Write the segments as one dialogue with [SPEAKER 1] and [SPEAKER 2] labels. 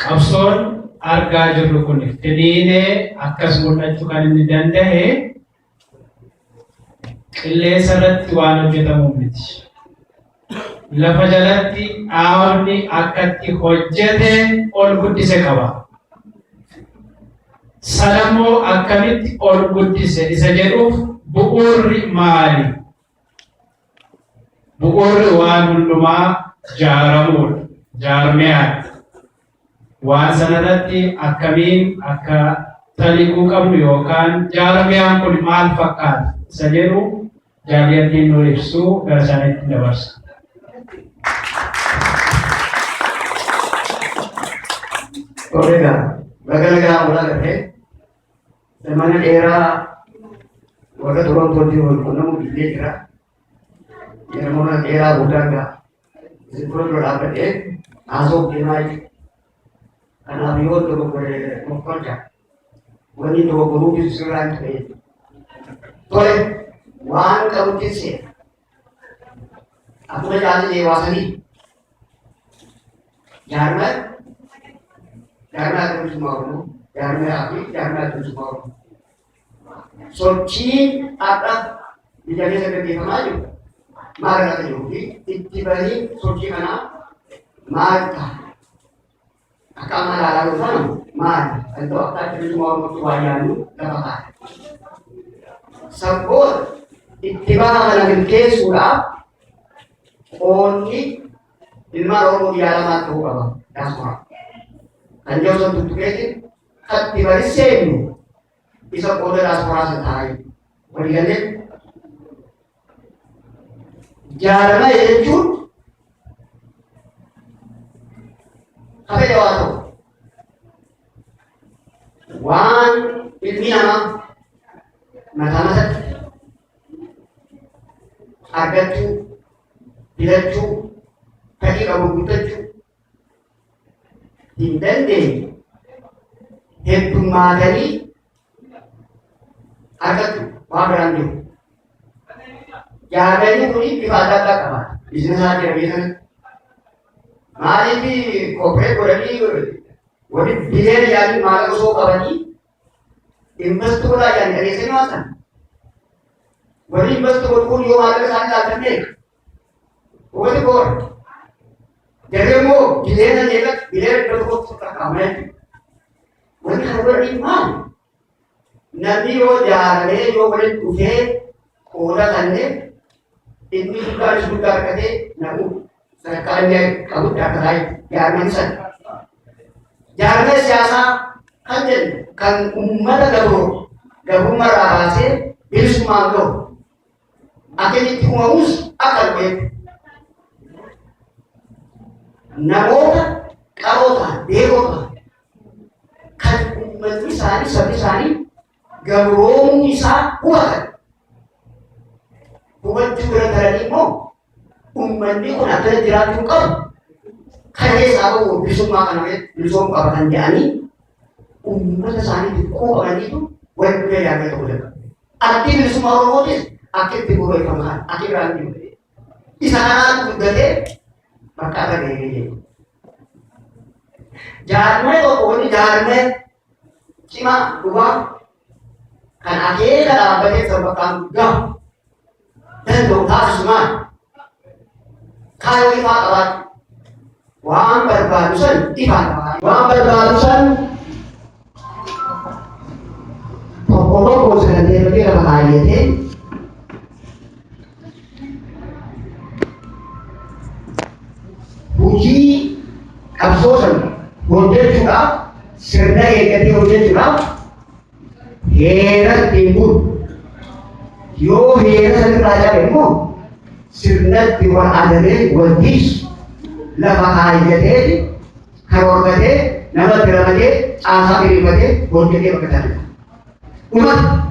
[SPEAKER 1] qabsoon argaa jirru kun fedhiinee akkas mul'achuu kan inni danda'e qilleensa irratti waan hojjetamu miti. Lafa jalatti dhaabni akkatti hojjete ol guddise qaba. Sanammoo akkamitti ol guddise isa jedhuuf bu'uurri maali? Bu'uurri waan hundumaa jaaramuudha. Jaarmiyaadha. Waan sanarratti akkamiin akka taliquu qabnu yookaan jaarmiyaan kun maal fakkaata isa jedhu jaaliyattiin nu ibsu gara isaaniitti dabarsa.
[SPEAKER 2] Oreega bagalagaa mul'aa garee mana dheeraa warra Torontootti wal quunnamu illee jira. Yeroo mana dheeraa guddaa gaa isin fuuldura dhaabbatee haasoo deemaa jiru. Kanaaf yoo dogoggore mokkolcha wanni dogoggoruu bisu sirraan ta'e tole waan qabutti seera. Akkuma jaalli waasanii jaarmaa bilisummaa Oromoo jaarmaa fi jaarmaa bilisummaa Oromoo sochii akka biyya keessa gaggeeffamaa jiru maal irratti jiruu fi itti bahii sochii kanaa maal ta'a? Akka amma ilaalaa jiru sana maali? Iddoo akka bilisummaa Oromootti waa yaadnu lafa kaa'e. Sabboon itti baha kana milkeessuudhaaf qoonni ilmaan Oromoo biyya lamaan ta'uu qaba. Daasuma. Kan Joosef Tuttuqeetiin kan itti barsiisnu isa qooda daasumaa sana taa'ee walii galee jaarama jechuun kabaja waa ta'u waan ilmi namaa mataa matatti argachuu filachuu fedhii qabu guuttachuu hin dandeenye heddummaatanii argachuu waa biraan jiru. Jaalalli kun bifa adda addaa qaba. Biizinaa jira biizinaa. Maaliif kophee godhanii warri bileen yaadii maal osoo qabanii investoota yaadii dhageessanii waasan. Warri investoota kun yoo maallaqa isaanii laatan beeka. Wati boora. Jarri immoo bileena jeeqa bileena iddoo tokkotti qaqqabamaa jechuudha. Wanti kana godhanii maali? Namni yoo jaalalee yoo walitti dhufee qooda kannee inni guddaa argatee namuu sadarkaa inni qabutti akka taa'e jaarmanii sana. Jaarmee siyaasaa kan jennu kan uummata gabrummaarraa baasee bilisummaan gahu akka inni itti uumamus akka dhufe namoota qaroota beekota kan uummatni isaanii sabni isaanii gabroomuu isaa hubatan. Hubachuu bira taranii immoo uummanni kun akkana jiraachuu qabu. Kana keessaa bahu bilisummaa kana bilisoomuu qaba kan jedhanii uummata isaaniitti quuqamaniitu wal dhufee yaadee ta'uu danda'a. Addi bilisummaa Oromootis akka itti gurguraman akka biraan jiru. Isa kanaan guddatee bakka akka gahee jiru. Jaarmee tokko wani jaarmee cimaa dhugaa kan akeeka dhaabbatee sadarkaan gahu danda'u taasisumaan kaayoo ifaa qabaatu waan barbaadu san ifaan qabaatu. Waan barbaadu san tokko tokko saganteen bakee lafa kaayyatee hojii qabsoo sana hojjechuudhaaf sirna eeggatee hojjechuudhaaf heera ittiin bulu. Yoo heera sanirraa cabe immoo sirnatti wal adabee wal dhiisu lafa kaayyatee karoorfatee namatti ramadee caasaa diriirfatee hojjetee bakka sana. Dhumata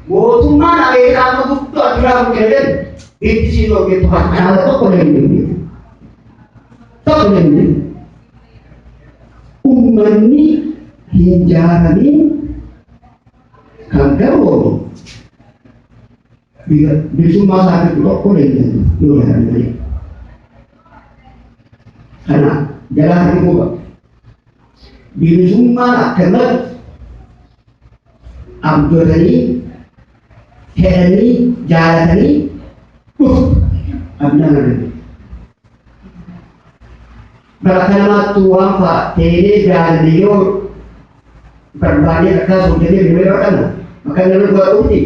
[SPEAKER 2] mootummaan Ameerikaa amma guddoo addunyaa kun jedhan itti siin hojjetu fakkaata tokko hin dandeenye. Tokko hin dandeenye. Uummanni hin jaaramiin kan garoomu bilisummaa isaaniitti tokko danda'u yoo jedhan malee. Kana jalaa hin quba. bilisummaan akkanatti abdatanii hedhanii jaalatanii dhufu abdaan argatu. Bakka namaatti waan fa'a ta'ee jaalatee yoo barbaadee akkas hojjetee biyya barbaadna bakka namni godhuuti.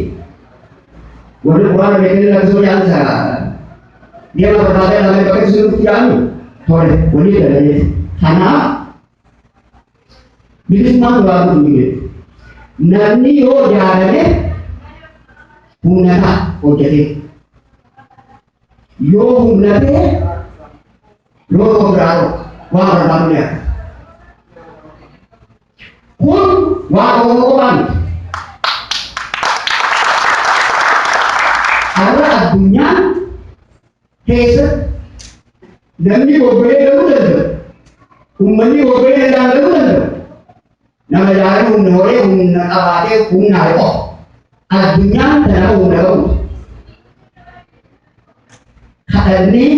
[SPEAKER 2] Warri waan beekanii lakkisoo jaansa deema barbaadee namni bakka sirriitti jaannu tole walii galee. Kanaaf bilisummaan duraan dhufee namni yoo jaalate humnata hojjete yoo humnate yoo biraaro waan barbaadu ni akka kun waan qophaan har'a addunyaan keessatti namni bobba'ee galuu danda'u ummanni bobba'ee galuu danda'u nama jaalatu humna horee humna qabaatee humna harqoo addunyaan tana humna qabu kadhannee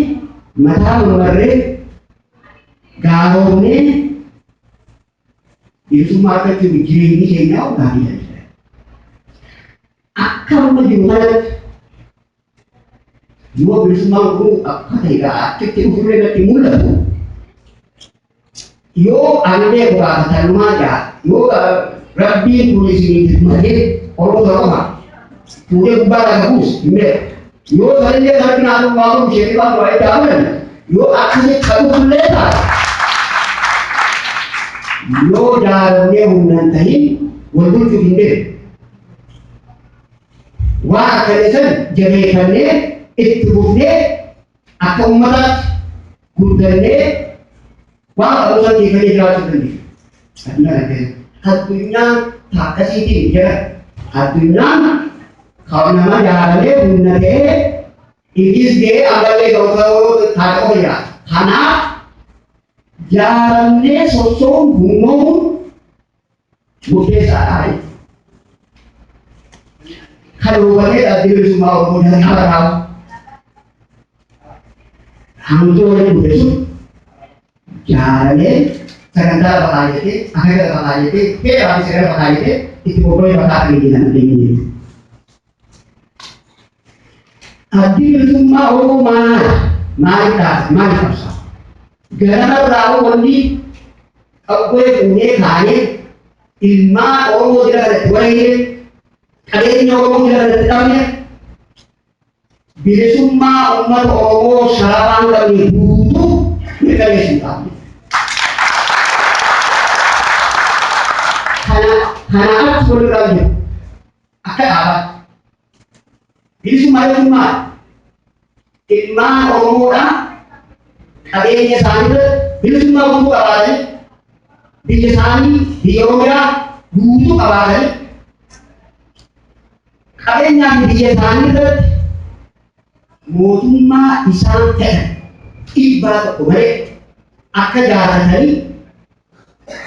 [SPEAKER 2] mataa mamarree gaaromnee bilisummaa akkatti jireenyi keenyaa gaarii jira. Akka amma jiru kanatti yoo bilisummaan kun akka ta'e akkatti ofirra irratti mul'atu yoo anee guraafatanummaa jaa yoo rabbiin kun isiniif malee oromoo qofa fuudhee gubbaa laga buus hin beeku. Yoo salillee kanatti naannoo waaquu ishee waan waa'ee daawwan yoo akkasii qabuufillee taate yoo jaalannee humnaan ta'in wal bulchuu hin deemu. Waan akkana san jabeeffannee itti fufnee akka uummataatti guddannee waan qabuusan keeffannee jiraachuu dandeenya. Addunyaan akkasiitiin jira. Addunyaan kalau nama jalannya guna deh, iblis deh ambilnya kalau tahu ya, karena jalannya sosok gunung bukit sarai. Kalau banyak ada di semua orang yang tahu, hancur itu besok jalannya sekarang pakai itu, akhirnya pakai itu, kita habis sekarang pakai itu boleh pakai ini nanti ini. Adil semua orang mana pasal. Kerana berapa orang aku punya kaya, ilmu orang tidak ada dua ini, kadangnya orang tidak ada tahunya. Bila semua umat orang sarapan kami butuh, mereka yang suka. Karena aku sebenarnya akan apa? Bila semua ilmu orang kadangnya sana, bila semua butuh apa lagi? Bila sana dia orang butuh apa lagi? Kadangnya dia sana mootummaa isaan ta'e dhiibbaa tokko malee akka jaalatanii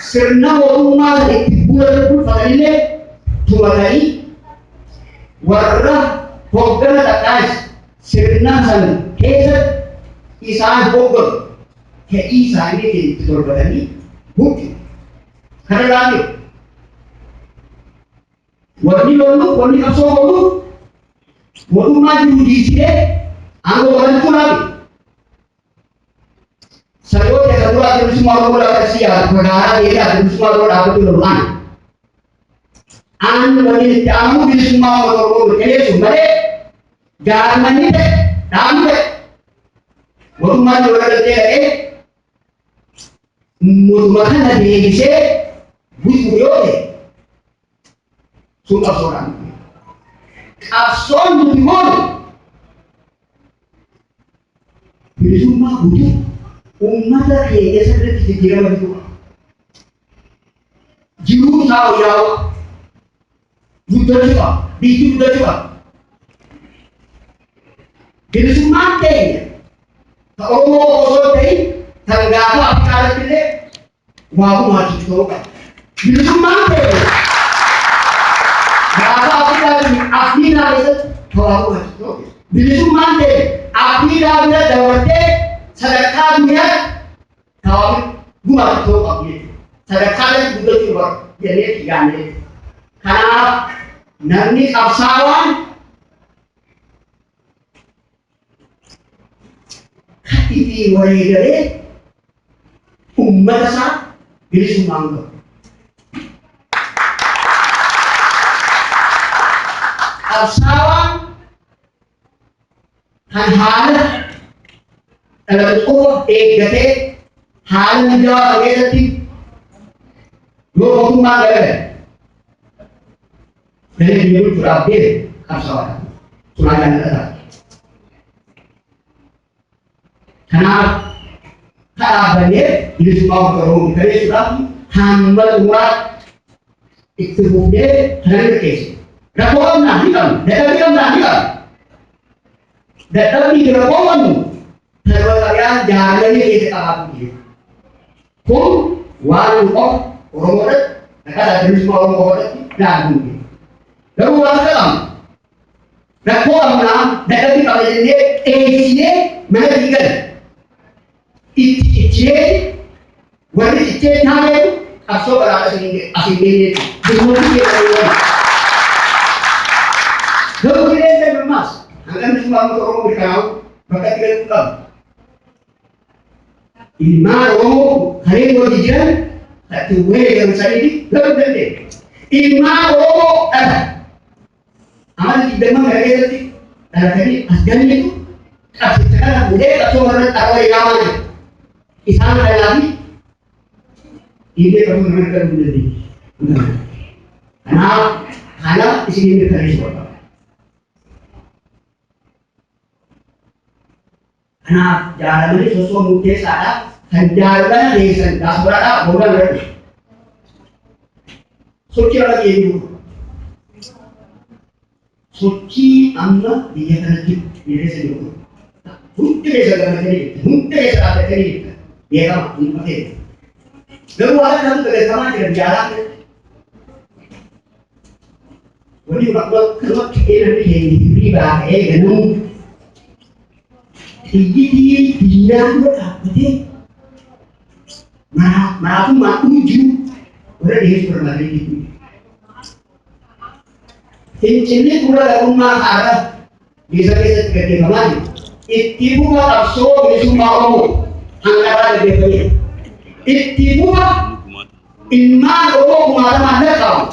[SPEAKER 2] sirna mootummaa itti bulfataniillee tumatanii warra hoggana dhaqaas sirna san keessatti isaan hogganu fedhii isaanii itti torbatanii bulchu. Kana laafee wanni lollu wanni qabsoo godhu mootummaa jiru dhiisee anggo bantu lagi. Saya tidak tahu ada semua orang dapat siap, perkara dia ada semua orang dapat dilakukan. Anda bagi kamu di semua orang ini sumber jangan ini damai. Rumah juga ada rumah kan ada di sini butuh sudah seorang. Abson butuh Bila semua butuh umat lagi yang sedang dijiram itu. Jiru tahu jauh, butuh juga, bikin butuh juga. Bila semua mati, kalau mau kotori, tangga apa kalau tidak, mau mati juga. Bila semua mati, apa kita asli nasi, mau mati juga. Bila semua mati. Api dah dapat sedekah niat, kau buat tu api. sadarkaan guddachuu barbaadu jennee yaadne. Kanaaf namni qabsaawaan kan itti wareegalee ummata isaa bilisummaan gahu. Qabsaawaan kan haala dhalatoo eeggatee haala mijaawaa keessatti yoo mootummaa galate dari biyya bulchuudhaaf deeme qabsaa'aadha. Suuraa jaalladhaa. Kanaaf dhaabannee bilisummaa uummata Oromoo mirkaneessuudhaaf hamma xumuraa itti fufnee kan mirkaneessine. Rakkoo qabnaa ni qabna, dadhabbii qabnaa ni qabna. Dadhabbii rakkoo qabnu tarbaaqaadhaan jaalallee keessa qabaatu jira. Kun waan nu qofa Oromoodhaatti akkaataa bilisummaa Oromoo irratti laaluun jira. Garuu waan ta'amu rakkoo qabnaa dadhabbii qaba jennee dheessinee mana diigala. Itti cichee warri cichee taa'ee qabsoo baraata asiin geenye bilisummaa keessa garuu jireenya birmaas hanga bilisummaa uummata Oromoo mirkanaa'u bakka itti galuu qabu. Ilmaan Oromoo kanneen hojii jiran ati weeraruu saniiti galuu dandeenya. Ilmaan Oromoo dhala amala digdamman kana keessatti dhalatanii as galaniitu qabsicha kana fuudhee qabsoo warra dhala yaamaa jiru. Isaan dhalaa fi dhiibbee qabuu nama galuu dandeenya. Kanaaf kana isin mirkaneessuu barbaada. Kanaaf jaalalli sosoo murteessaadha. Kan jaalala keessan gaafuraadhaa booda bira sochii irra geenyu sochii amma biyya kanatti dhiyeessa jiru hundi keessa gammadanii hundi keessa dhaabbatanii beekama hin dhufee garuu waan kan beekamaa jiran jaalala wani bakka kanatti eelan hiriirii baatee ganuu xiyyitii biyyaan dura dhaabbatee maatummaa jiru warra dhiyeessu barbaadee jiru. Fincilli fuula dhabummaa haala biyya keessatti gaggeeffamaa jiru. Itti fufa qabsoo bilisummaa Oromoo hanqaraa gaggeeffamee itti fufa ilmaan Oromoo kumaatamaan lakkaa'amu.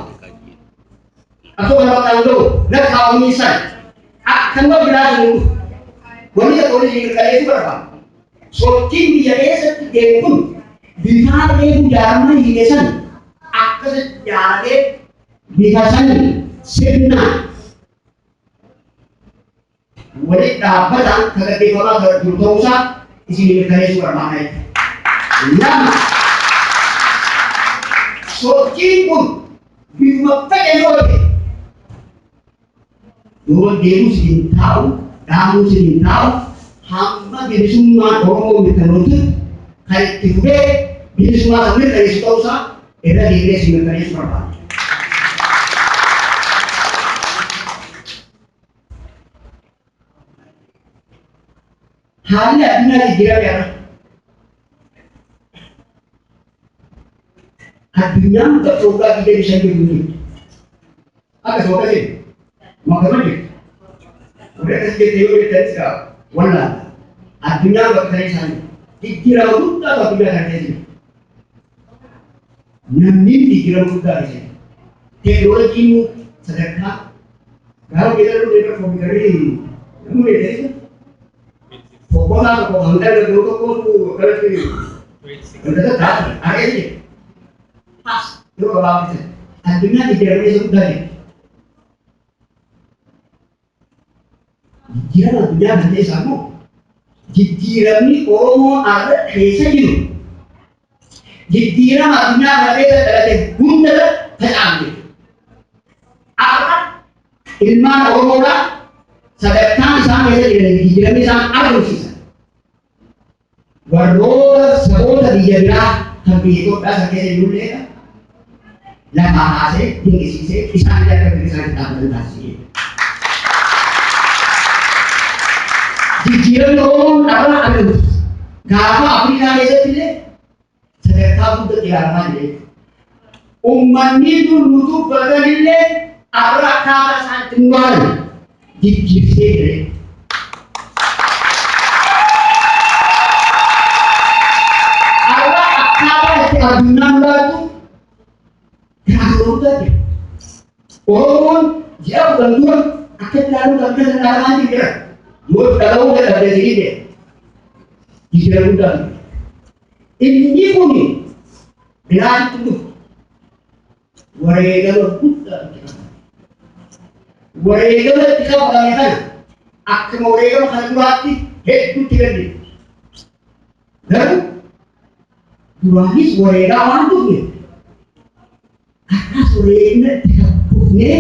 [SPEAKER 2] Qabsoo kana bakka hin ga'u lakkaa'amuu isaan akkuma biraa jiru wanni tokko waliin mirkaneessuu barbaadu. Sochiin biyya keessatti deemu kun bifa reefu jaarmaa hiikeessan akkas jaalatee bifa sanii sirnaan walitti dhaabbataan kan gaggeeffamaa jiru ta'uusaa isin mirkaneessuu barbaada. Lama sochiin kun bifuma fedhe yoo ta'e yoo deemus hin taa'u dhaamus hin taa'u hamma bilisummaan Oromoo mirkanoota kan itti fufee bilisummaa sana mirkaneessu ta'uusaa irra deebi'ee isin mirkaneessuu barbaada. Haalli addunyaa jijjiirameera. Addunyaan bakka waggaa 25 jirtu akkasuma akkasii makama jirtu. Udah kasih teori dari sekarang, wala. Artinya berkaitan sana. Dikira muda atau tidak ada sini. Nanti dikira muda di sini. Teknologi mu sederhana. Kalau kita dulu dengar komputer ini, kamu lihat itu. Pokoknya kalau anda ada dulu kalau ini, kita tak ada ini. Pas, itu kalau kita. Artinya dikira muda ini. Jijjiirama addunyaa kan ta'e immoo jijjiiramni Oromoo irra keessa jiru jijjiirama addunyaa kana keessa dhalate hunda facaafe akka ilmaan Oromoodhaa sadarkaan isaan keessa jiran jijjiiramni isaan argamsiisan warroota saboota biyya biraa kan biyya Itoophiyaa sana keessa jirullee lafaa kaasee dinqisiisee isaan akka isaan dhaabbatan taasisee. Jijjiiramni Oromoo dhabaa argamu. Gaafa Afrikaa keessatti illee sadarkaa sadarkaa guddaa ilaalamaa jira. Uummanni nutu badanillee arra akkaataa isaatti hin waan jijjiirsee jira. Arra akkaataa itti addunyaan laatu gaafuruu jira. Oromoon ji'a kudhan dura akka ilaaluun akka ilaalamaa jira. Yoo dhala'uu dadhabde si'idee jijjiirama guddaa. Inni kun biraatti dhufu. Wareegama guddaa wareegama itti qabatame kana akkuma wareegama kana duraatti hedduutti gadi. Garuu duraanis wareegaa waan dhufne akkas wareegna itti dhufnee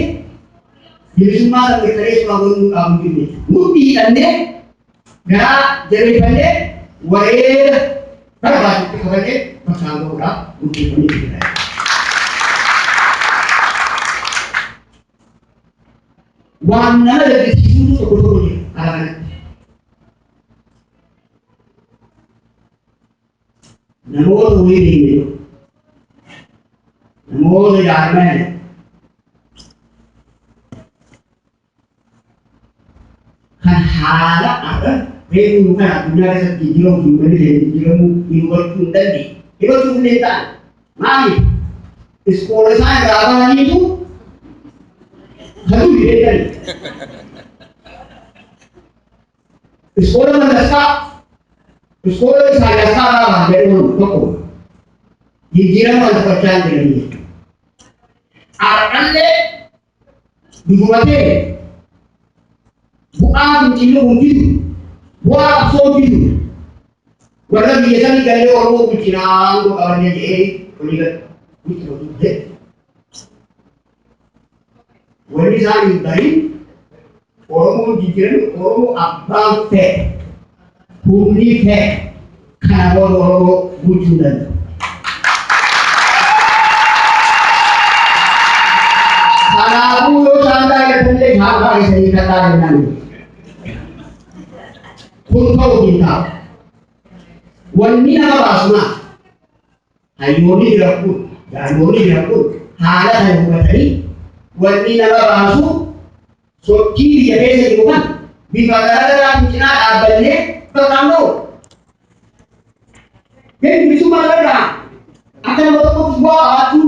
[SPEAKER 2] bilisummaa kan mirkaneessuudhaan waliin qabu jenne nuti hidhannee garaa jabeeffannee wareega barbaachisu qabannee bakkaan gahuudhaaf murteeffannee jira. Waan nama gaddisiisuutu tokko tokko jira ala kanatti. Namoota wayii deemee jiru. Namoota jaarmaya kan haala akka beeknu kan addunyaa keessatti jijjiiramu hin dandeenye jijjiiramuu hin gochuu hin dandeenye. Hibachuu hin danda'an. Maaliif? Iskoola isaan irraa bahaniitu Hadu bidan. Sekolah mendesak, sekolah saya salah dari toko. Dijiran pada percaya diri. Arkanle dibuatnya bukan cilu mungkin, buat sobi. Warna biasa ni kalau orang bikinan, kawannya je, kulihat itu betul. Wali saya dari orang jijiran orang abang teh, bumi teh, kalau orang wujudan. Kalau aku santai boleh apa yang saya katakan ini. Pun kau kita, wani nama basma, ayoni dirapun, ayoni dirapun, halah saya buat tadi. Wani nama basu sochi dia kese bukan bimagara kita abalnya terlalu kan bisu magara akan bertemu semua atu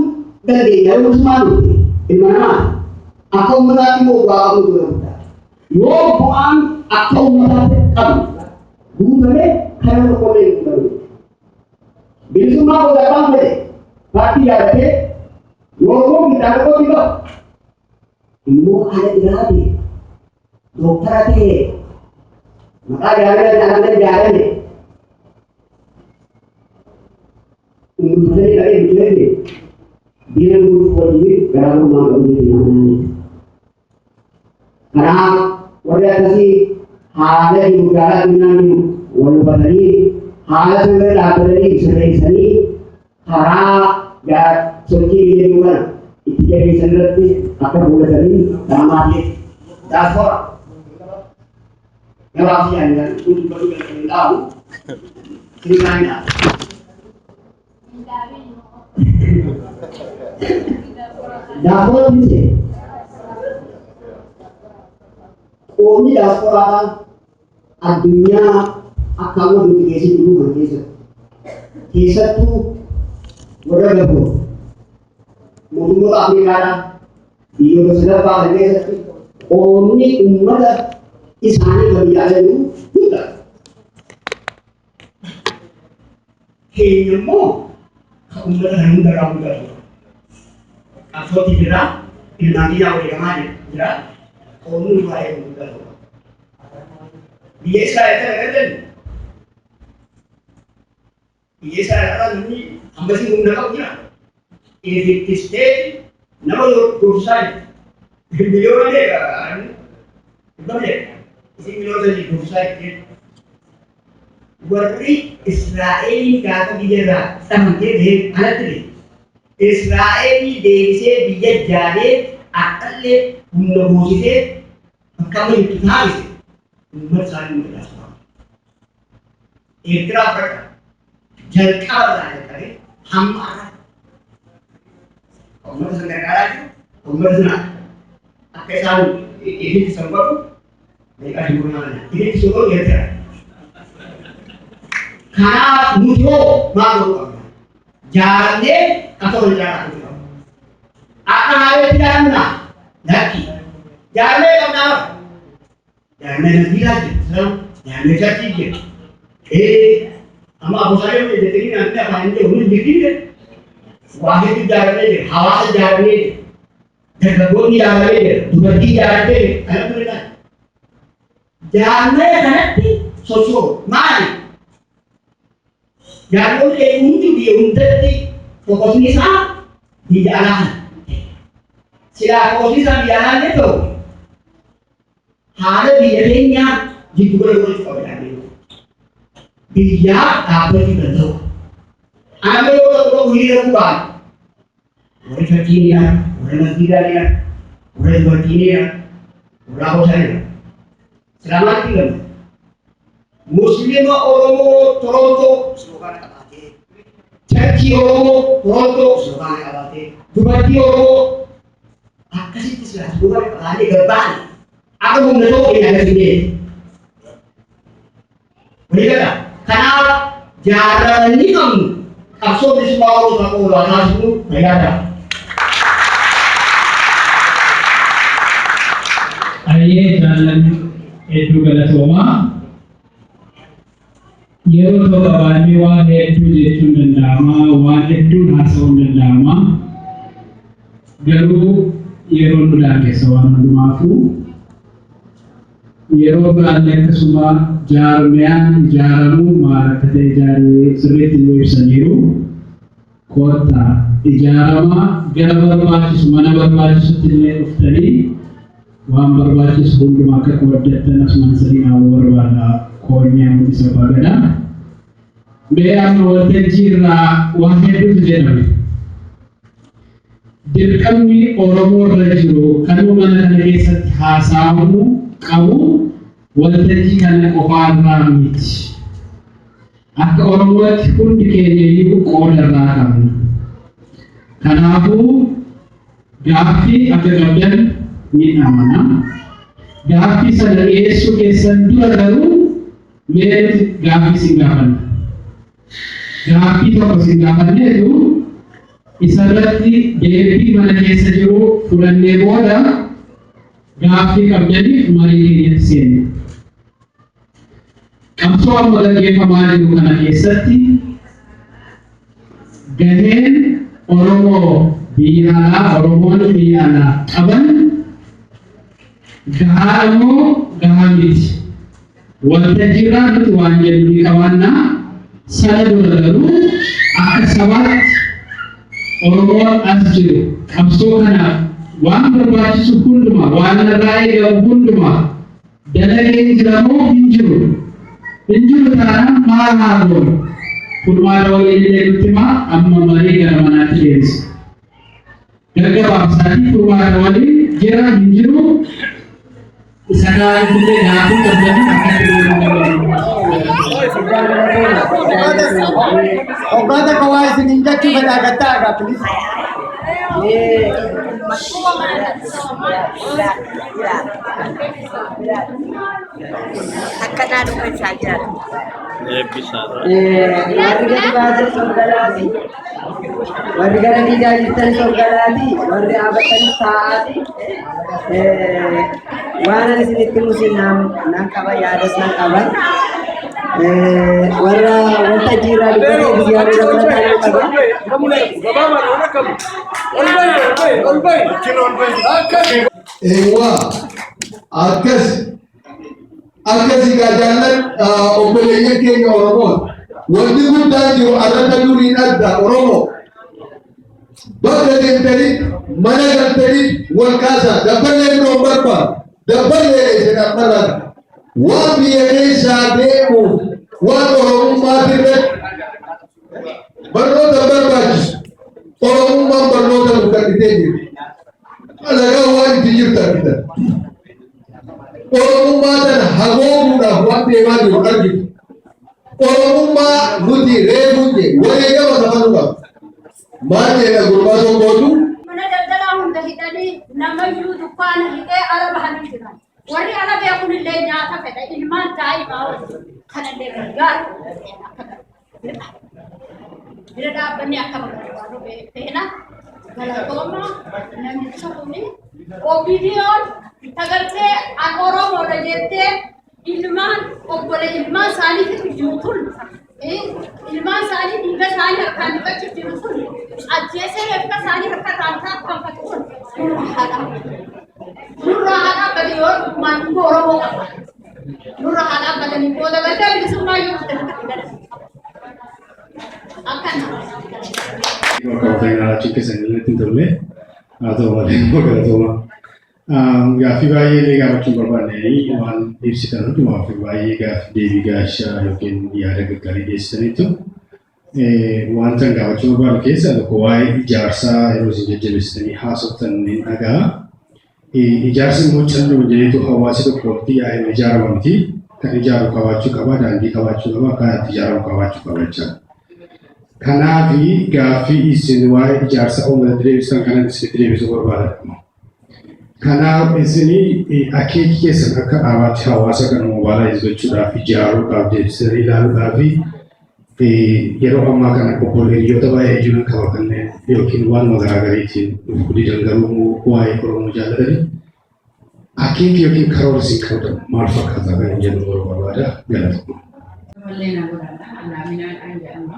[SPEAKER 2] dan dia harus malu di mana aku menanti mau bawa kamu yo bukan aku menanti kamu bukan karena boleh bisu mau datang deh pasti ada yo kita ada kok Ibu ada di dalam dokter hati, maka jangan jalan deh. Umur saya dari begini, dia umur ini berapa lama begini namanya. Karena wadah kasih ada di udara dunia ini, walaupun tadi ada sudah ada dari seni, harap dan suci ini juga. Itu jadi sendiri akan boleh dari nama dia dasar yang yang untuk bagi tahu ceritanya dasar ini ini dasar adunya akan modifikasi dulu berkisah tu berapa Mungkin Amerika, dia bersedia pakai Oni umat isani kebiasaan itu bukan. Hanya mau umat yang muda. Atau tidak, nanti yang boleh kemana? Tidak, Oni yang muda. Biasa itu kan? Biasa orang ini hampir sih muda kau tidak? If it is dead, now you're side. Beliau ada kan? Betul ya? Isi beliau tadi side. Warri Israeli kata bicara, sama dia alat ini. Israeli desa dia jadi akalnya menegosiasi, kamu itu harus umur saling berjasa. Ikrar berkata, jangkar ada kali. hamma ummata sana gargaaraa jiru ummata sana akka isaan ifitti sombatu meeqaa hin gurmaa'an ifitti sombatu jechuudha. Kanaaf nuti hoo maal godhuu qabna? Jaallee akka wal jaalatu qabna. Akka maalitti jaalladha? Lakki jaallee qabnaa jaallee natti laajjira jaallee chachii jira. Amma abusaalee hojii jettanii namni afaan hin jiru hundi jirti waa hedduu jaallatee jira. Hawaasa jaallatee jira. Dargaggoonni jaallatee jira. Dubartii jaallatee jira. Kanatti mul'ata. Jaallee kanatti sochoo'u maali? Jaallatee hundi biyya hundatti fokkosni isaa biyya alaa. Silaa fokkosni isaa biyya alaa illee ta'u haala biyya keenyaa jiddu gala godhachuu qaba jaallatee. Biyyaa dhaabbachuu danda'u. Amma yoo ta'u hiriira gubaan warri fakkiinidha, warri masjiidadha, warri dubartiinidha, warra hawwasanidha. Islaamaatti galu. Muslima Oromoo Torontoo slogaana qabaatee, Churchii Oromoo Torontoo slogaana qabaatee, dubartii Oromoo akkasitti silaa slogaana qabaatee gabbaane akka humna tokko hin agarsiisne. Waliigala. Kanaaf jaallatanii qabnu qabsoo bilisummaa Oromoo tokko olaanaa jiru fayyaadha.
[SPEAKER 1] Ayyee jaallanni hedduu galatoomaa. Yeroo tokko baay'ee waan hedduu jechuun danda'ama, waan hedduun haasa'uun danda'ama. Garuu yeroo nu daangessa waan hundumaafuu yeroo biraallee akkasuma jaarmiyaan ijaaramuu maal akka ta'e ijaaree sirriitti nu ibsaniiru. Kottaa ijaarama gara barbaachisu mana barbaachisutti illee dhuftanii waan barbaachisu hundumaa akka qooddattan asumaan sadii naawwa barbaada koonyaa mul'isa baagada. Mee amma waltajjii irraa waan hedduutu jedhame. Dirqamni Oromoo irra jiru kanuma mana kana keessatti haasa'amuu qabu waltajjii kana qofaa irraa miti. Akka Oromootti hundi keenya iyyuu qooda irraa qabna. Kanaafuu gaaffii akka qabdan ni amana. Gaaffii sana dhiyeessuu keessan dura garuu mee gaaffii sin gaafanna. Gaaffii tokko sin gaafanneetu isarratti deebii mana keessa jiru fudhannee booda gaaffii qabdaniif marii keenyatti seenna. Qabsoo amma gaggeeffamaa jiru kana keessatti gaheen Oromoo biyya alaa Oromoon biyya alaa qaban gahaa immoo gahaa miti. Waltajjii irraa nuti waan jennu ni qabaanna. Sana dura garuu akka sabaatti Oromoon as jiru qabsoo kanaaf waan barbaachisu hundumaa waan irraa eegamu hundumaa dalagee jiramoo hin jiru. Hin jiru taanaan maal haa goonu? Furmaata waliin illee nutti himaa amma marii gara manaatti deebisa. Gaggabaabsaatii furmaata waliin jira hin jiru isa gaariitti illee gaaffii qabdanii akkatti
[SPEAKER 3] Obbata kawaa isin hin jechuu badhaagataa agaatulis.
[SPEAKER 4] Akkana dhufa isaa jira.
[SPEAKER 3] Warri gara diidaa jirtan soggalaati, warri dhaabatanii taa'aati. Waan ani isinitti musin naan qaba yaadas naan qaban. Warra wanta jiraa dubbatee biyyaa dabalataan qaba.
[SPEAKER 5] Eewwa akkasii jaallan obboleeyyan keenya Oromoo wanti guddaan jiru arrata duriin adda Oromoo bakka deemtanii mana galtanii wal kaasaa dabballee biroo barbaadu dabballee isin ammarrata waan biyya keessaa deemuuf waan Oromummaatiirratti barnoota barbaachisu Oromummaan barnoota nu kennitee jirti. Alagaa waan itti jirtu argitan. Oromummaa tana hagoomuudhaaf waan deemaa jiru argitu. Oromummaa nuti reefuun jee wareegama kafanuu qaba. Maal jedha gurbaa tokkootu
[SPEAKER 4] Mana daldalaa hunda hidhanii namayyuu dukkaana hidhee ala bahanii jiran. Warri ala beekun illee nyaata fedha ilmaan daa'imaa kanallee gargaaru bira dhaabbanni akka barbaadu beekteena galatooma namicha kuni obidiyoon tagartee akka Oromoodha jettee ilmaan obbola ilmaan isaaniitti iyyuutun ilmaan isaanii dhiiga isaanii harkaan dhiqachuuf jiru sun ajjeesee reeffa isaanii harka taantaa kan fakkuun nurraa haadhaa badii yoo dhugmaan Oromoo qaba. Nurraa haadhaa badanii booda gaddaa bilisummaa yoo
[SPEAKER 6] Kalau kesan ini tentu le atau mana kalau gaaffii baay'ee illee gaafachuun barbaanne waan ibsitan hundi gaaffii baay'ee gaaffii deebii gaashaa yookiin yaada gaggaarii dhiyeessitaniitu wanta gaafachuu barbaadu keessa tokko waa'ee ijaarsaa yeroo isin jajjabeessitanii haasoftan ni dhagaa. Ijaarsi immoo calluu jedheetu hawaasi tokko waqtii yaa'ee ijaarama miti kan ijaaru qabaachuu qaba daandii qabaachuu qaba kan ijaaramu qabaachuu qaba jechuudha. Kanaaf gaaffii isin waa'ee ijaarsa uummata deebisan kanan isin deebisuu barbaadama. Kanaaf isin akeeki keessan akka dhaabaatti hawaasa kan mobaayilaa hizbachuudhaaf ijaaruudhaaf deebisanii ilaaluudhaaf yeroo ammaa kana obboleeyyoota baay'ee jiran qaba kanneen yookiin waan garaagariitiin guddi dangaruu waa'ee Oromoo jaallatanii akeeki yookiin karoora isin qabdan maal fakkaataa kan jennu barbaada galatuma.
[SPEAKER 7] Mallee na godhadha alaaminaan aan jedhama.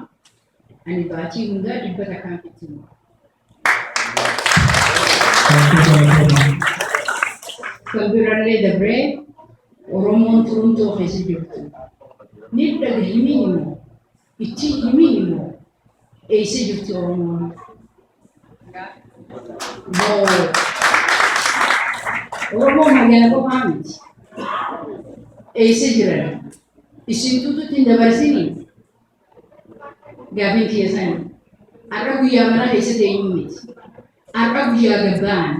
[SPEAKER 7] Ani baatii hundaa dhibbata kan fittimu. Kan birallee dabree Oromoon turumtoo keessa jirtu. Ni dhaga himii immoo itti himii immoo eessa jirti Oromoon. Oromoon magaalaa qofaa miti. Eessa jiran? Isin tututti hin dabarsinii. Gaafiin keessan har'a guyyaa mana keessa teenyu miti. Har'a guyyaa gabbaan.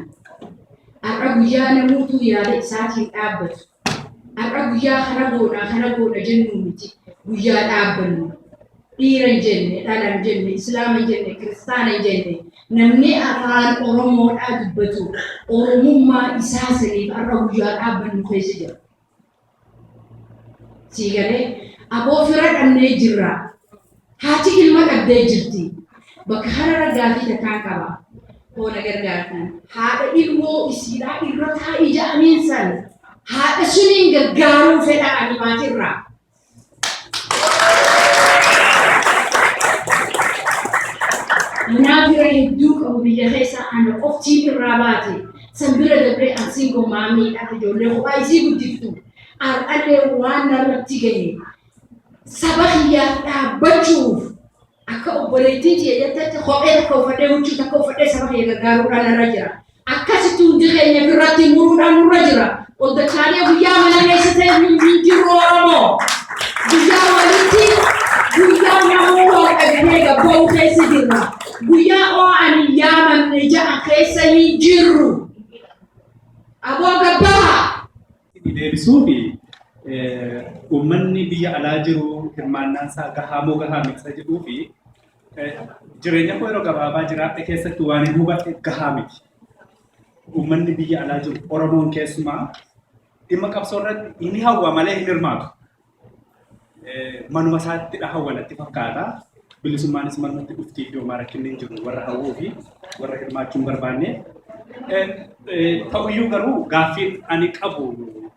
[SPEAKER 7] Har'a guyyaa namoota yaada isaatiin dhaabbatu. Har'a guyyaa kana godha jennu miti. Guyyaa dhaabbannu. Dhiira hin jenne, dhala hin jenne, Islaama hin jenne, Kiristaana hin jenne. Namni afaan Oromoodhaa dubbatu Oromummaa isaa saniif har'a guyyaa dhaabbannu keessa jira. Siigalee aboo fira dhabnee jirra. Haati ilma dhabdee jirti. Bakka harara gaafii takkaan qaba. Hoona gargaartan. Haadha ilmoo isiidhaa irra taa'ii ja'aniin san. Haadha suniin gargaaruu fedha ani maatirraa. Anaa bira hedduu qabu biyya keessa ana qoftiin irraa baate. San bira dabree ansiin gommaa miidhaa ijoollee kophaa isii guddiftu. Har'allee waan narratti gahe. Saba hiyyaaf dhaabbachuuf akka obboleettiin jettatti kophee takka uffadhee huccuu takka uffadhee saba kiyya gargaaruudhaan irra jira. Akkasitti hundi keenya birratti muruudhaan nurra jira. Oddachaalee guyyaa mana keessa ta'e hin jiru Oromoo. Guyyaa walitti guyyaa namoota dhagahee gabba'u keessa jirra. Guyyaa oo'anii yaamamne ja'a keessa hin jirru. Aboo gabbaa.
[SPEAKER 8] Deebisuufi uummanni biyya alaa jiru hirmaannaan isaa gahaa moo gahaa miti jedhuu fi jireenya koo yeroo gabaabaa jiraadhe keessatti waan hin hubadhe gahaa miti. Uummanni biyya alaa jiru Oromoon keessumaa dhimma qabsoo irratti inni hawwa malee hin hirmaatu. Manuma isaatti hawwa natti fakkaata. Bilisummaanis manumatti dhufti iddoo maarakinni hin jiru warra hawwuu fi warra hirmaachuu hin barbaanne. Ta'uyyuu garuu gaaffiin ani qabu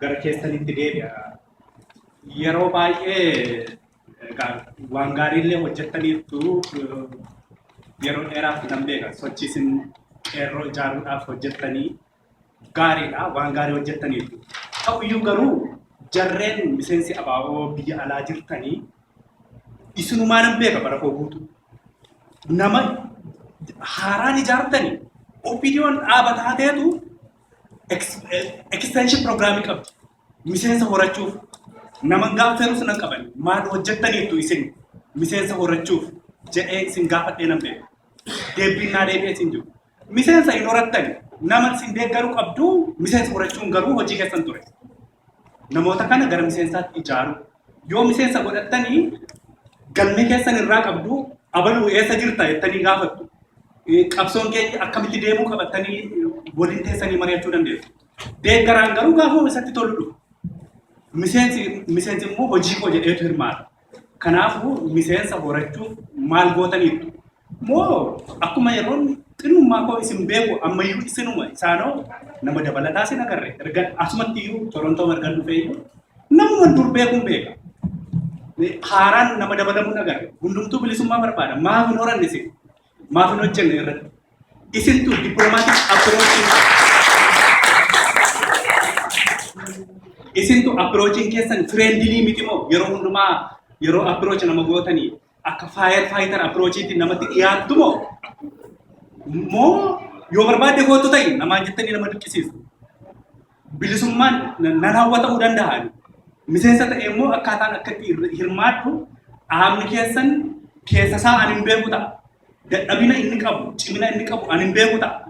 [SPEAKER 8] gara keessanitti deebi'a. Yeroo baay'ee waan gaariillee hojjettaniirtu yeroo dheeraaf nan beeka. Sochiisin qeerroo ijaaruudhaaf hojjettanii gaariidha. Waan gaarii hojjettaniirtu. Ta'uyyuu garuu jarreen miseensi abaaboo biyya alaa jirtanii isunumaa nan beeka bara koo guutuu. Nama haaraan ijaartanii opiiniyoon dhaabataa ta'etu extension programmii qabdi. Miseensa horachuuf nama gaafferus nan qaban maal hojjettaniitu isin miseensa horachuuf jedhee isin gaafadhee nan beeku. Deebiin naa deebi'ee isin jiru. Miseensa hin horattani nama isin deeggaruu qabdu miseensa horachuun garuu hojii keessan ture. Namoota kana gara miseensaatti ijaaru. Yoo miseensa godhattanii galmee keessan irraa qabdu abaluu eessa jirta jettanii gaafattu. qabsoon keenya akkamitti deemuu qabatanii waliin teessanii mari'achuu dandeessu. Deeggaraan garuu gaafuma isatti tolu dhufu. Miseensi immoo hojii koo jedheetu hirmaata. Kanaafuu miseensa horachuuf maal gootaniitu? Moo akkuma yeroon xinummaa koo isin beeku ammayyuu isinuma isaanoo nama dabalataa sin agarre. Erga asumatti iyyuu Torontoo margan dhufee iyyuu namuma dur beekuun beeka. Haaraan nama dabalamuu agarre. Hundumtuu bilisummaa barbaada. Maaf hin horanne isin? Maaf hin hojjenne irratti? Isintu dippiloomaatiik isintu approachiin keessan friendly miti moo yeroo hundumaa yeroo approach nama gootanii akka firefighter approachiitti namatti dhiyaattu moo yoo barbaadde gootu ta'e namaan jettanii nama dukkisiisu. Bilisummaan nan hawwata ta'uu danda'a. Miseensa ta'e immoo akkaataan akkatti hirmaadhu dhaabni keessan keessa isaa ani hin beeku ta'a. Dadhabina inni qabu, cimina inni qabu ani hin beeku ta'a.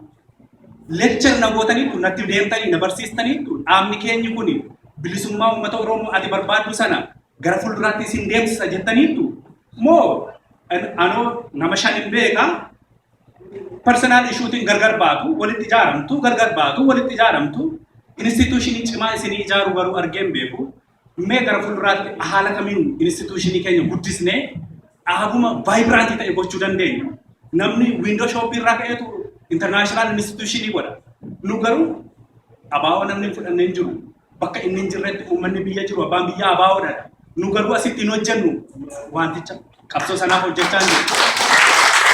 [SPEAKER 8] Lecture na gootaniitu natti deemtanii na barsiistaniitu dhaabni keenyi kuni bilisummaa uummata Oromoo ati barbaaddu sana gara fuulduraatti isin deemsisa jettaniitu moo anoo nama shan hin beeka personal issuetiin gargar baatu walitti ijaaramtu institutionii cimaa isinii ijaaruu garuu argeen beeku mee gara fuulduraatti haala kamiin institutionii keenya guddisnee dhaabuma vibrant ta'e gochuu dandeenya. Namni window shop irraa ka'eetu international institutionii godha. Nu garuu abaa'oo namni fudhannee hin jiru. Bakka inni hin jirretti uummanni biyya jiru abbaan biyya abaa'oodha. Nu garuu asitti hin hojjennu wanticha qabsoo sanaaf hojjechaa hin jiru.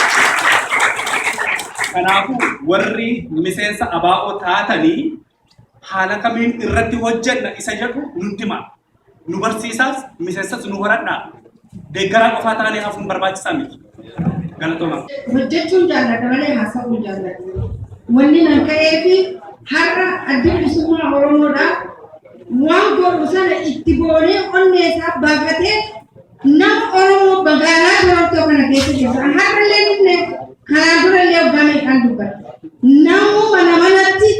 [SPEAKER 8] Kanaafuu warri miseensa abaa'oo taatanii haala kamiin irratti hojjenna isa jedhu nutti hima. Nu barsiisaas miseensas nu horadhaa. Deeggaraa qofaa taanee hafuun barbaachisaa miti. Galatooma.
[SPEAKER 7] Hojjechuun jaalladha malee haasa'uun jaalladha. Wanni nan ka'ee fi har'a adda bilisummaa Oromoodhaa waan godhu sana itti boonee onnee isaa baafatee nama Oromoo magaalaa Torontoo kana keessa jira. Har'a illee dhufne karaa dura illee hogganee kan dubbatu. Namuma namanatti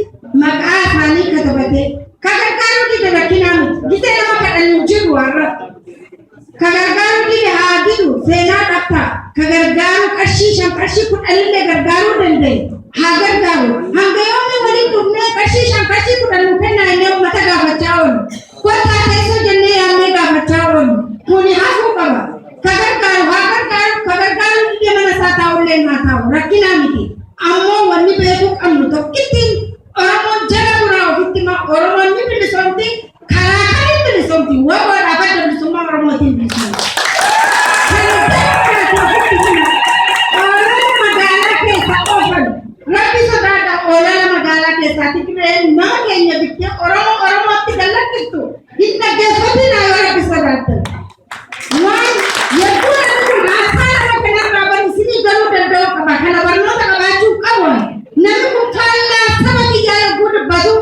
[SPEAKER 7] maqaa isaanii katabatee kagargaaruu dide rakkinaa miti. Gitee nama kadhanii jiru har'a. Kagargaaru dide haa didu seenaa dhabtaa. Kagargaaru qarshii shan qarshii kudhanillee gargaaruu danda'e. Haa gargaaru. Hanga yoomni waliin dhufnee qarshii shan qarshii kudhan nu kennaa innee uummata gaafachaa oolu. Kottaa teessoo jennee yaadnee gaafachaa oolu. Kuni hafuu qaba. Kagargaaru haa gargaaru. Kagargaaru dide mana isaa taa'ullee haa taa'u. Rakkinaa miti. Ammoo wanni beekuu qabnu tokkittiin Oromoon jala duraa ofitti ma Oromoon ni bilisoomti. Karaa kamiin bilisoomti. Waboodhaaf adda bilisummaa Oromootiin bilisoomti. Rabbi sodaadha olala magaalaa keessaatti dhibee nama keenya bittee Oromootti gallakkistu hin dhaggeeffatina yoo rabbi sodaattan. Waan yedduu namni haasaa nama kanarraa barsiisanii galuu danda'u qaba. Kana barnoota qabaachuu qabu. Namni kun faallaa saba biyyaa yogguu dubbatu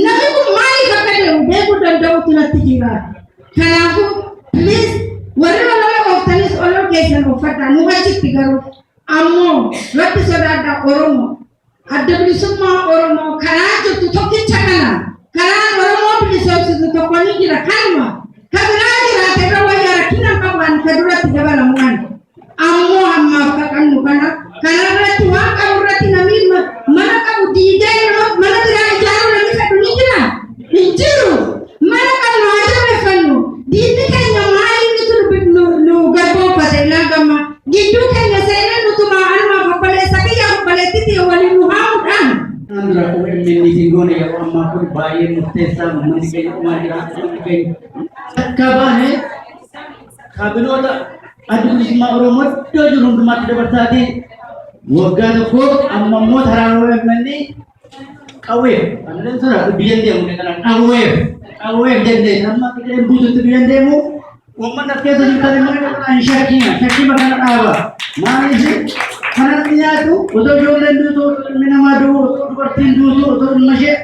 [SPEAKER 7] namni kun maaliif akka deemu beekuu danda'utu natti jira. Kanaafuu please warri olala ooftanis olol keessan uffadhaa nu achitti garuu ammoo rabbi sodaadha Oromoo. Adda bilisummaa Oromoo karaa jirtu tokkicha kana karaa Oromoo bilisoomsitu tokko ni jira kanuma kabiraa jiraate irra wayyaa rakkina qabaan ka duratti dabalamuudhaan ammoo hammaaf kaqannu kanarratti waan qabu irratti namni mana qabu diigee mana biraa ijaaruu namni fedhu ni jira hin jiru mana qabnu haa jabeeffannu diinni keenya maaliif nu garboofate ilaalgamma gidduu keenya seenee nutuma anumaaf obboleessa kiyya obboleettitti waliin nu haa'uudhaan.
[SPEAKER 3] Andra kuma inni tinggoon yeroo ammaa kun baay'ee murteessaa uummanni keenya dhumaa jiraatu keenya. Akka baane kaabinoota adda bilisummaa Oromoo iddoo jiru hundumaatti dabarsaatii waggaa tokko amma immoo taraaroo eegmanni qawwee kanneen sana biyyan deemu kana qawwee jennee amma qe'ee buututti biyyan deemu uummanni as keessa jirtan mana kana shakkii kana dhaaba maaliif kanatti nyaatu otoo ijoolleen duutu ilmi namaa du'u otoo dubartiin duutu otoo ilma ishee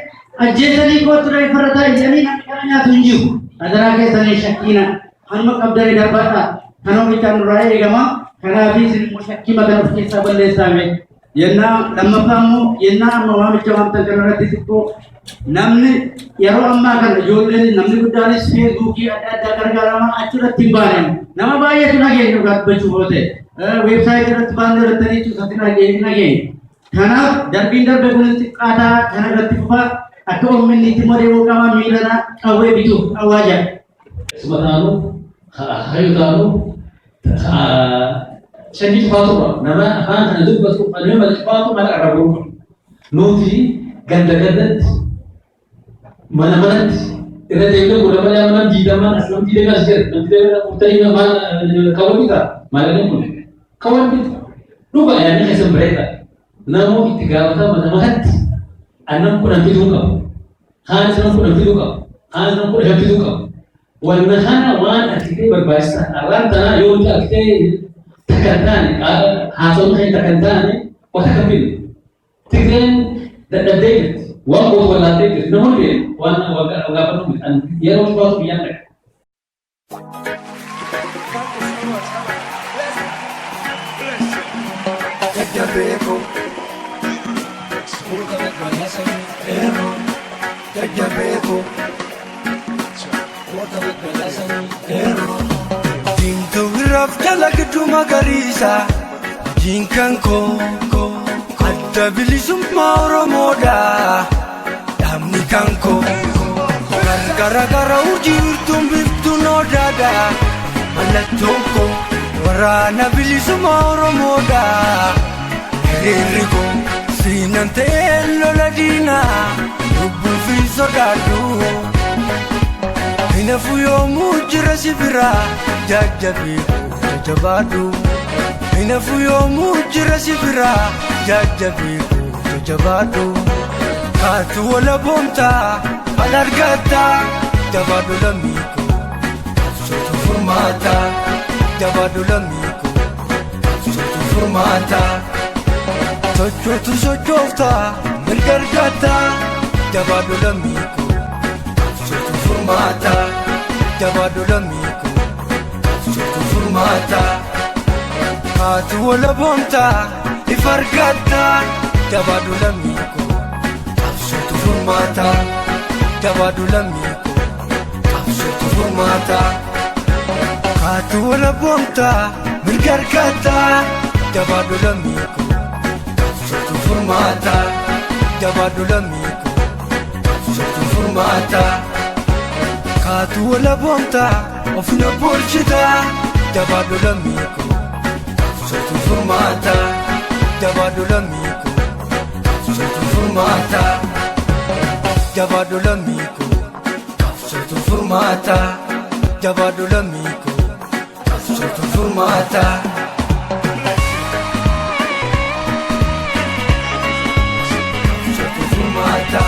[SPEAKER 3] ajjeesanii kootu reeffarra taa'e jedhanii namni kana nyaatu hin jiru. Adaraa keessanii shakkiina hanuma qabdanii darbaadha. Kanoo bitaan nurraa eegama. Kanaafis immoo shakkii mataa of keessaa balleessaame. Yennaa lammaffaa immoo yennaa amma waamicha waamtan kanarratti xiqqoo namni yeroo ammaa kana ijoolleen namni guddaanis feesbuukii adda addaa gargaaramaa achirratti hin baanen nama baay'eetu nageenya dhugaa dubbachuu oote. Website irratti baanee irratti cusatin nageenye Kanaaf darbiin darbe kun xiqqaataa kana irratti fufaa akka uummanni itti moree qaba miilana qawwee bituuf awwaaja.
[SPEAKER 9] Subhanahu hayutaanu shanni faatu nama afaan kana dubbatu nama malfaatu mala arabu nuti ganda gandatti mana manatti irra deemee gurra malee mana diidaman aslam diidaman asir nanti deemee murtanii mana kawan kita malah kun kawan kita lupa ya ini kesan mereka namu itti gaafata mana manatti anam kun nanti duka hanis nam kun nanti duka hanis nam kun nanti duka wal hana wan akite berbahasa Arab tanah yo akite takantane hasil kayak takantane wata kapil tigen dan David wan ko wala David namun dia wan waga penuh an dia harus bawa biang deh.
[SPEAKER 10] Lagdu magarisa jinkan ko adda bilisummaa Oromoodha dhaabni kan ko gargara urjiirtuun biftuun odaadha mallattoon ko waraana bilisummaa Oromoodha hiriirri ko siinan ta'een lola diinaa lubbuu fi sodaadhu hinafu yoomuu jira si biraa jajjabii jabadu hinafu yoomuu jira si biraa jajjabii jabadu kaatu wala boomtaa al argataa jabadu lamiiko sotu furmaata jabadu lamiiko sotu furmaata sochootu sochooftaa mirga argataa jabadu lamiiko sotu furmaata jabadu lamiiko sotu furmaata kaatu wala boomtaa if argataa jabadu lamiiko sotu furmaata jabadu lamiiko sotu furmaata kaatu wala boomtaa mirga argataa jabadu lamiiko sotu furmaata jabadu lamiiko sotu furmaata kaatu wala boomtaa ofna bolchita jabadu lamiiko sotu furmaata jabadu lamiiko sotu furmaata jabadu lamiiko sotu furmaata jabadu lamiiko sotu furmaata sotu furmaata